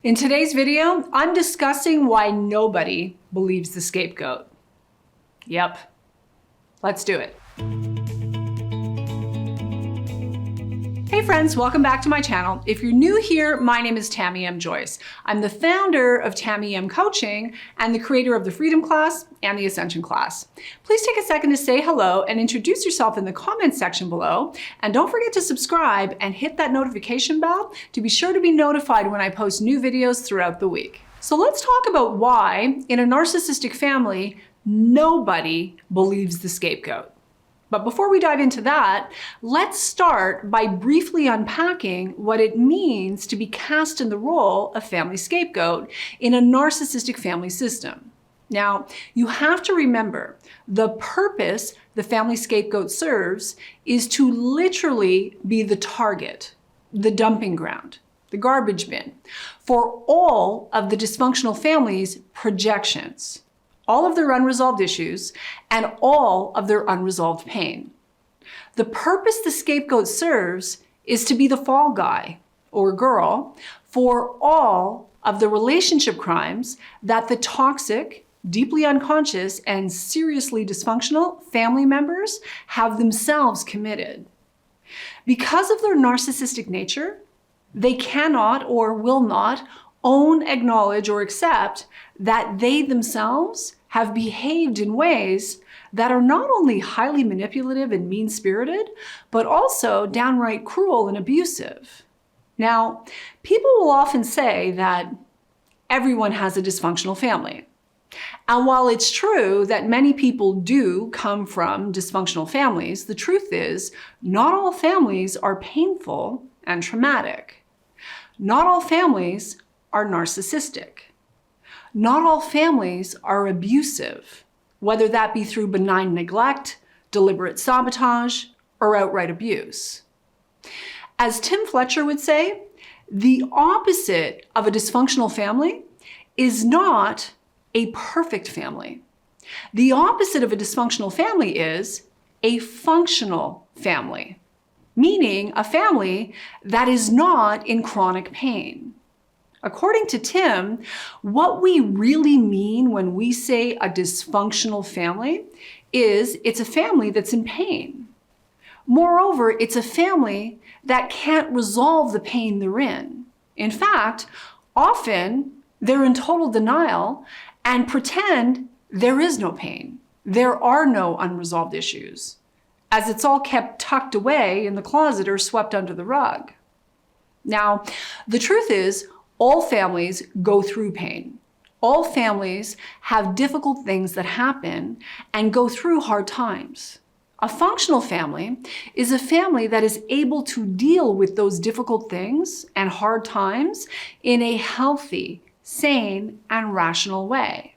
In today's video, I'm discussing why nobody believes the scapegoat. Yep, let's do it. Hey friends, welcome back to my channel. If you're new here, my name is Tamie M. Joyce. I'm the founder of Tamie M Coaching and the creator of the Freedom class and the Ascension class. Please take a second to say hello and introduce yourself in the comments section below. And don't forget to subscribe and hit that notification bell to be sure to be notified when I post new videos throughout the week. So let's talk about why in a narcissistic family, nobody believes the scapegoat. But before we dive into that, let's start by briefly unpacking what it means to be cast in the role of family scapegoat in a narcissistic family system. Now, you have to remember the purpose the family scapegoat serves is to literally be the target, the dumping ground, the garbage bin for all of the dysfunctional family's projections, all of their unresolved issues, and all of their unresolved pain. The purpose the scapegoat serves is to be the fall guy or girl for all of the relationship crimes that the toxic, deeply unconscious, and seriously dysfunctional family members have themselves committed. Because of their narcissistic nature, they cannot or will not own, acknowledge, or accept that they themselves have behaved in ways that are not only highly manipulative and mean-spirited, but also downright cruel and abusive. Now, people will often say that everyone has a dysfunctional family. And while it's true that many people do come from dysfunctional families, the truth is not all families are painful and traumatic. Not all families are narcissistic. Not all families are abusive, whether that be through benign neglect, deliberate sabotage, or outright abuse. As Tim Fletcher would say, the opposite of a dysfunctional family is not a perfect family. The opposite of a dysfunctional family is a functional family, meaning a family that is not in chronic pain. According to Tim, what we really mean when we say a dysfunctional family is it's a family that's in pain. Moreover, it's a family that can't resolve the pain they're in. In fact, often they're in total denial and pretend there is no pain. There are no unresolved issues, as it's all kept tucked away in the closet or swept under the rug. Now, the truth is, all families go through pain. All families have difficult things that happen and go through hard times. A functional family is a family that is able to deal with those difficult things and hard times in a healthy, sane, and rational way.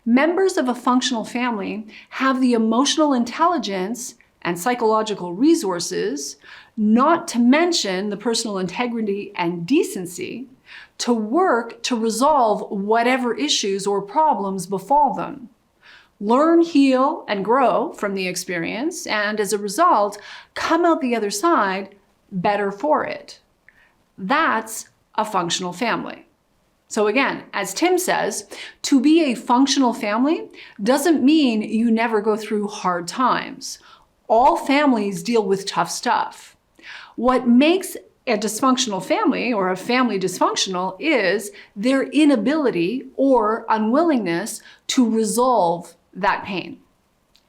Members of a functional family have the emotional intelligence and psychological resources, not to mention the personal integrity and decency, to work to resolve whatever issues or problems befall them. Learn, heal, and grow from the experience, and as a result, come out the other side better for it. That's a functional family. So again, as Tim says, to be a functional family doesn't mean you never go through hard times. All families deal with tough stuff. What makes a dysfunctional family or a family dysfunctional is their inability or unwillingness to resolve that pain.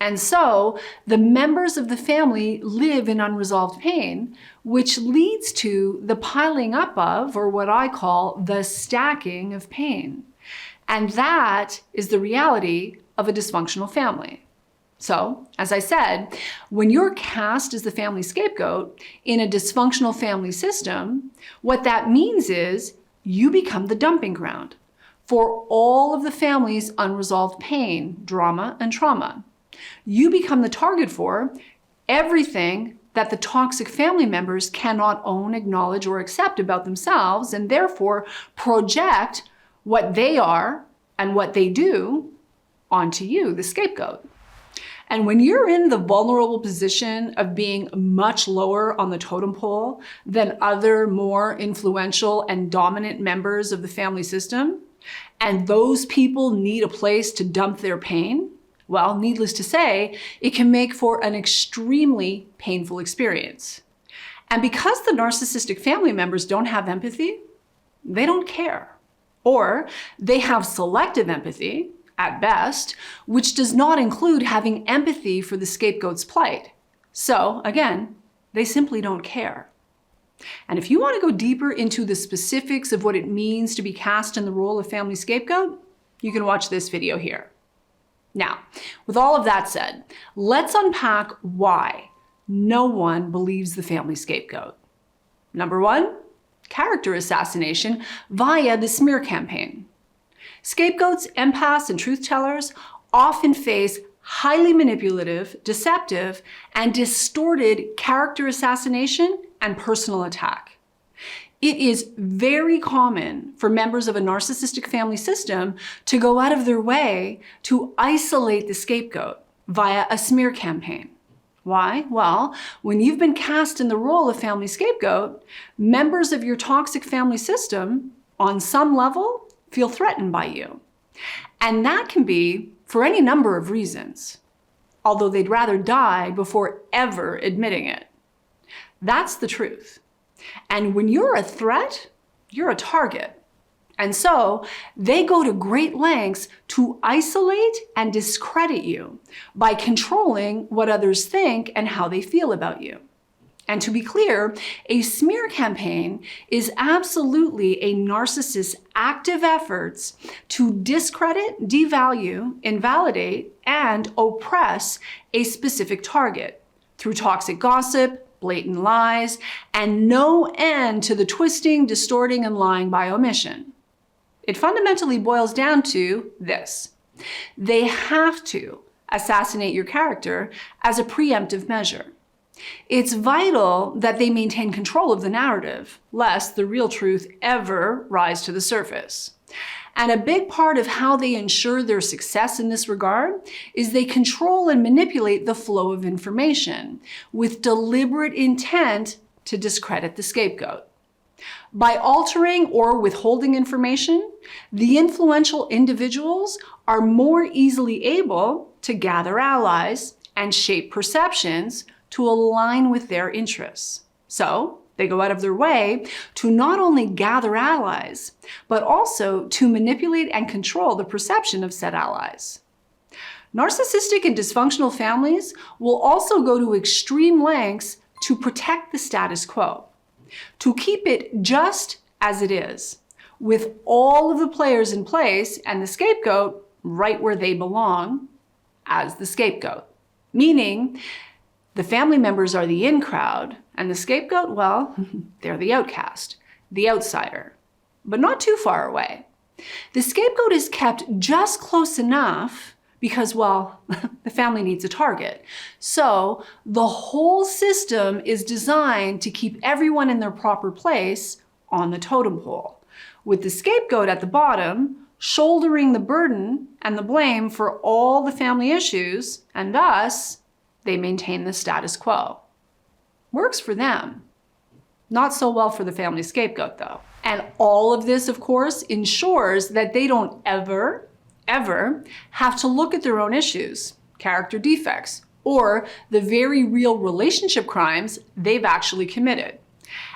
And so the members of the family live in unresolved pain, which leads to the piling up of, or what I call the stacking of pain. And that is the reality of a dysfunctional family. So, as I said, when you're cast as the family scapegoat in a dysfunctional family system, what that means is you become the dumping ground for all of the family's unresolved pain, drama, and trauma. You become the target for everything that the toxic family members cannot own, acknowledge, or accept about themselves, and therefore project what they are and what they do onto you, the scapegoat. And when you're in the vulnerable position of being much lower on the totem pole than other more influential and dominant members of the family system, and those people need a place to dump their pain, well, needless to say, it can make for an extremely painful experience. And because the narcissistic family members don't have empathy, they don't care. Or they have selective empathy, at best, which does not include having empathy for the scapegoat's plight. So, again, they simply don't care. And if you want to go deeper into the specifics of what it means to be cast in the role of family scapegoat, you can watch this video here. Now, with all of that said, let's unpack why no one believes the family scapegoat. Number one, character assassination via the smear campaign. Scapegoats, empaths, and truth tellers often face highly manipulative, deceptive, and distorted character assassination and personal attack. It is very common for members of a narcissistic family system to go out of their way to isolate the scapegoat via a smear campaign. Why? Well, when you've been cast in the role of family scapegoat, members of your toxic family system, on some level, feel threatened by you. And that can be for any number of reasons, although they'd rather die before ever admitting it. That's the truth. And when you're a threat, you're a target. And so they go to great lengths to isolate and discredit you by controlling what others think and how they feel about you. And to be clear, a smear campaign is absolutely a narcissist's active efforts to discredit, devalue, invalidate, and oppress a specific target through toxic gossip, blatant lies, and no end to the twisting, distorting, and lying by omission. It fundamentally boils down to this: they have to assassinate your character as a preemptive measure. It's vital that they maintain control of the narrative, lest the real truth ever rise to the surface. And a big part of how they ensure their success in this regard is they control and manipulate the flow of information with deliberate intent to discredit the scapegoat. By altering or withholding information, the influential individuals are more easily able to gather allies and shape perceptions to align with their interests. So they go out of their way to not only gather allies, but also to manipulate and control the perception of said allies. Narcissistic and dysfunctional families will also go to extreme lengths to protect the status quo, to keep it just as it is, with all of the players in place and the scapegoat right where they belong as the scapegoat. Meaning, the family members are the in crowd, and the scapegoat, well, they're the outcast, the outsider, but not too far away. The scapegoat is kept just close enough because, well, the family needs a target. So the whole system is designed to keep everyone in their proper place on the totem pole, with the scapegoat at the bottom, shouldering the burden and the blame for all the family issues, and thus, they maintain the status quo. Works for them. Not so well for the family scapegoat, though. And all of this, of course, ensures that they don't ever have to look at their own issues, character defects, or the very real relationship crimes they've actually committed.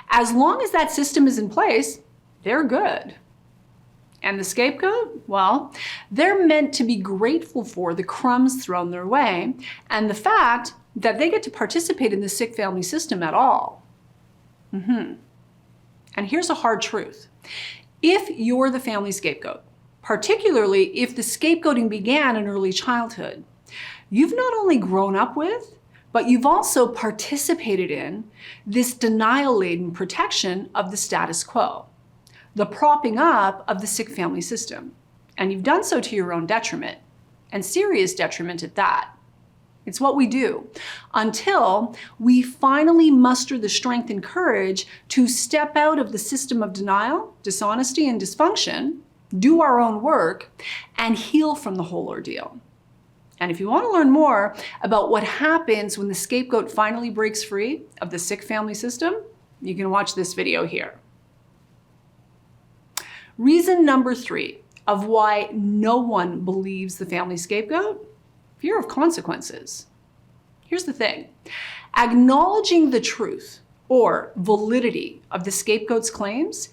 As long as that system is in place, they're good. And the scapegoat? Well, they're meant to be grateful for the crumbs thrown their way and the fact that they get to participate in the sick family system at all. And here's a hard truth. If you're the family scapegoat, particularly if the scapegoating began in early childhood, you've not only grown up with, but you've also participated in this denial-laden protection of the status quo, the propping up of the sick family system. And you've done so to your own detriment, and serious detriment at that. It's what we do until we finally muster the strength and courage to step out of the system of denial, dishonesty, and dysfunction, do our own work, and heal from the whole ordeal. And if you want to learn more about what happens when the scapegoat finally breaks free of the sick family system, you can watch this video here. Reason number 3 of why no one believes the family scapegoat: fear of consequences. Here's the thing. Acknowledging the truth or validity of the scapegoat's claims,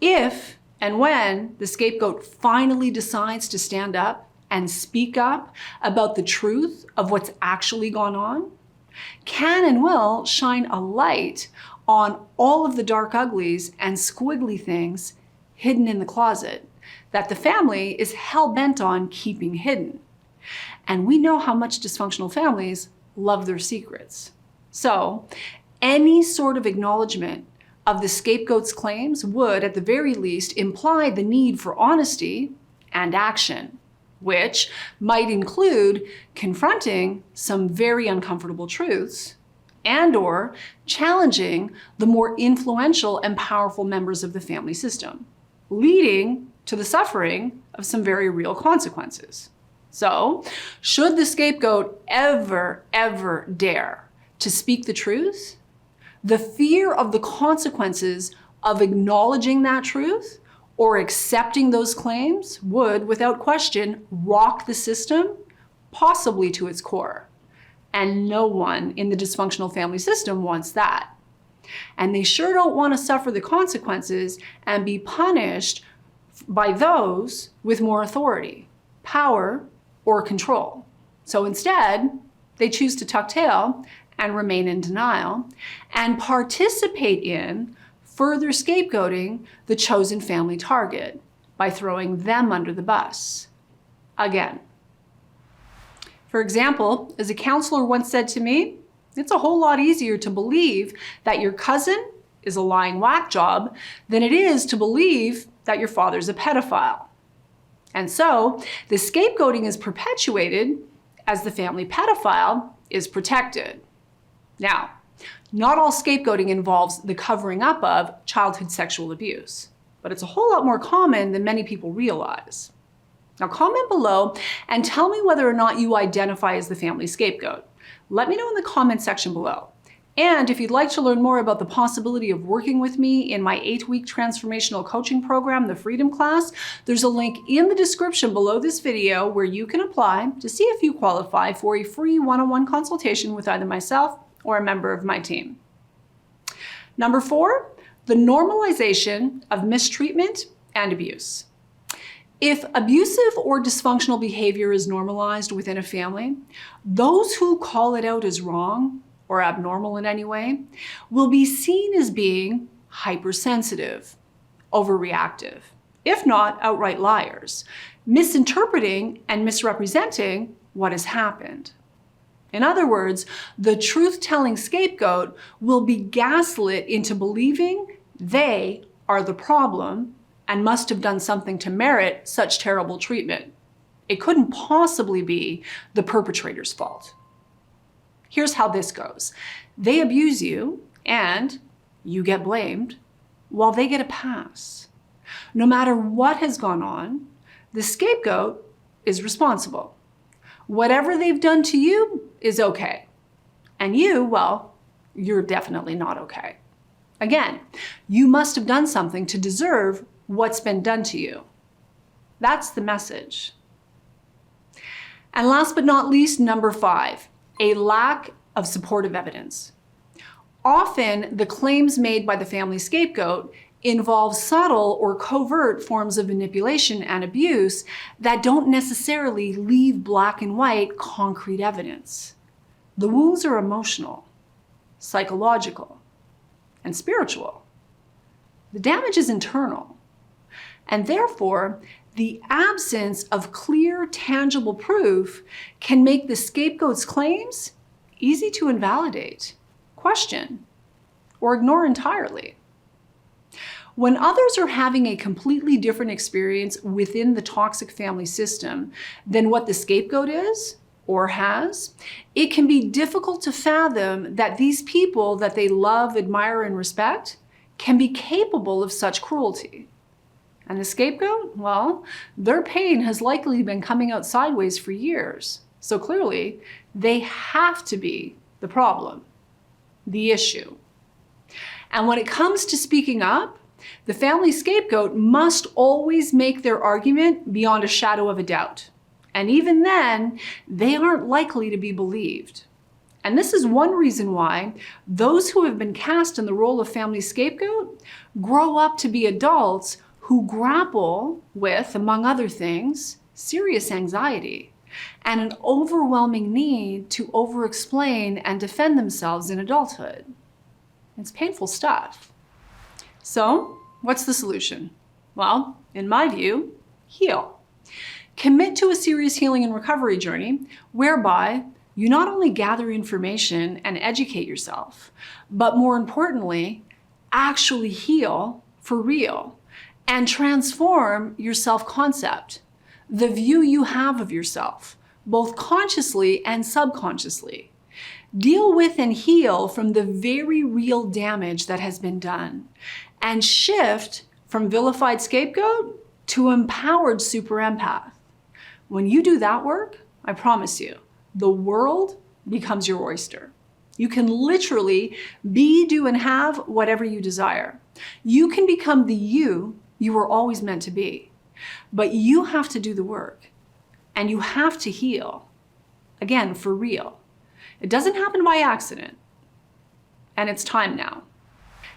if and when the scapegoat finally decides to stand up and speak up about the truth of what's actually gone on, can and will shine a light on all of the dark uglies and squiggly things hidden in the closet that the family is hell-bent on keeping hidden. And we know how much dysfunctional families love their secrets. So any sort of acknowledgement of the scapegoat's claims would, at the very least, imply the need for honesty and action, which might include confronting some very uncomfortable truths and/or challenging the more influential and powerful members of the family system, leading to the suffering of some very real consequences. So, should the scapegoat ever dare to speak the truth, the fear of the consequences of acknowledging that truth or accepting those claims would, without question, rock the system, possibly to its core. And no one in the dysfunctional family system wants that. And they sure don't want to suffer the consequences and be punished by those with more authority, power, or control. So instead, they choose to tuck tail and remain in denial and participate in further scapegoating the chosen family target by throwing them under the bus. Again. For example, as a counselor once said to me, it's a whole lot easier to believe that your cousin is a lying whack job than it is to believe that your father's a pedophile. And so the scapegoating is perpetuated as the family pedophile is protected. Now, not all scapegoating involves the covering up of childhood sexual abuse, but it's a whole lot more common than many people realize. Now, comment below and tell me whether or not you identify as the family scapegoat. Let me know in the comment section below. And if you'd like to learn more about the possibility of working with me in my 8-week transformational coaching program, the Freedom Class, there's a link in the description below this video where you can apply to see if you qualify for a free one-on-one consultation with either myself or a member of my team. Number 4, the normalization of mistreatment and abuse. If abusive or dysfunctional behavior is normalized within a family, those who call it out as wrong or abnormal in any way will be seen as being hypersensitive, overreactive, if not outright liars, misinterpreting and misrepresenting what has happened. In other words, the truth-telling scapegoat will be gaslit into believing they are the problem and must have done something to merit such terrible treatment. It couldn't possibly be the perpetrator's fault. Here's how this goes. They abuse you and you get blamed while they get a pass. No matter what has gone on, the scapegoat is responsible. Whatever they've done to you is okay. And you, well, you're definitely not okay. Again, you must have done something to deserve what's been done to you. That's the message. And last but not least, number 5, a lack of supportive evidence. Often, the claims made by the family scapegoat involve subtle or covert forms of manipulation and abuse that don't necessarily leave black and white concrete evidence. The wounds are emotional, psychological, and spiritual. The damage is internal, and therefore, the absence of clear, tangible proof can make the scapegoat's claims easy to invalidate, question, or ignore entirely. When others are having a completely different experience within the toxic family system than what the scapegoat is or has, it can be difficult to fathom that these people that they love, admire, and respect can be capable of such cruelty. And the scapegoat, well, their pain has likely been coming out sideways for years. So clearly, they have to be the problem, the issue. And when it comes to speaking up, the family scapegoat must always make their argument beyond a shadow of a doubt. And even then, they aren't likely to be believed. And this is one reason why those who have been cast in the role of family scapegoat grow up to be adults who grapple with, among other things, serious anxiety and an overwhelming need to over-explain and defend themselves in adulthood. It's painful stuff. So, what's the solution? Well, in my view, heal. Commit to a serious healing and recovery journey whereby you not only gather information and educate yourself, but more importantly, actually heal for real and transform your self-concept, the view you have of yourself, both consciously and subconsciously. Deal with and heal from the very real damage that has been done, and shift from vilified scapegoat to empowered super empath. When you do that work, I promise you, the world becomes your oyster. You can literally be, do, and have whatever you desire. You can become the you were always meant to be. But you have to do the work, and you have to heal. Again, for real. It doesn't happen by accident, and it's time now.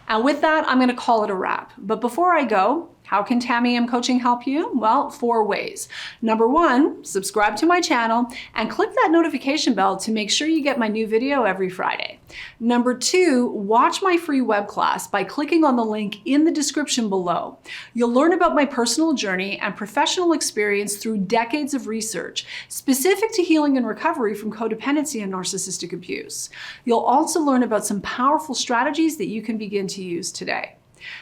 And with that, I'm going to call it a wrap. But before I go, how can Tamie M Coaching help you? Well, 4 ways. Number 1, subscribe to my channel and click that notification bell to make sure you get my new video every Friday. Number 2, watch my free web class by clicking on the link in the description below. You'll learn about my personal journey and professional experience through decades of research, specific to healing and recovery from codependency and narcissistic abuse. You'll also learn about some powerful strategies that you can begin to use today.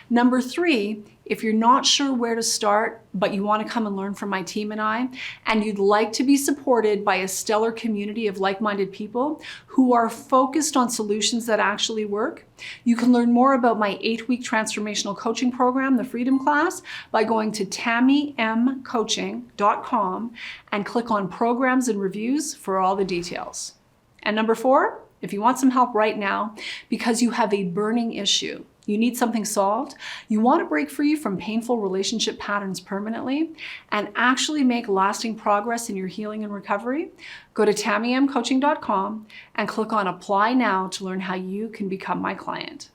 Number 3, if you're not sure where to start, but you want to come and learn from my team and I, and you'd like to be supported by a stellar community of like-minded people who are focused on solutions that actually work, you can learn more about my 8-week transformational coaching program, the Freedom Class, by going to TamieMCoaching.com and click on Programs and Reviews for all the details. And number 4, if you want some help right now because you have a burning issue, you need something solved, you want to break free from painful relationship patterns permanently, and actually make lasting progress in your healing and recovery, go to TamieMCoaching.com and click on Apply Now to learn how you can become my client.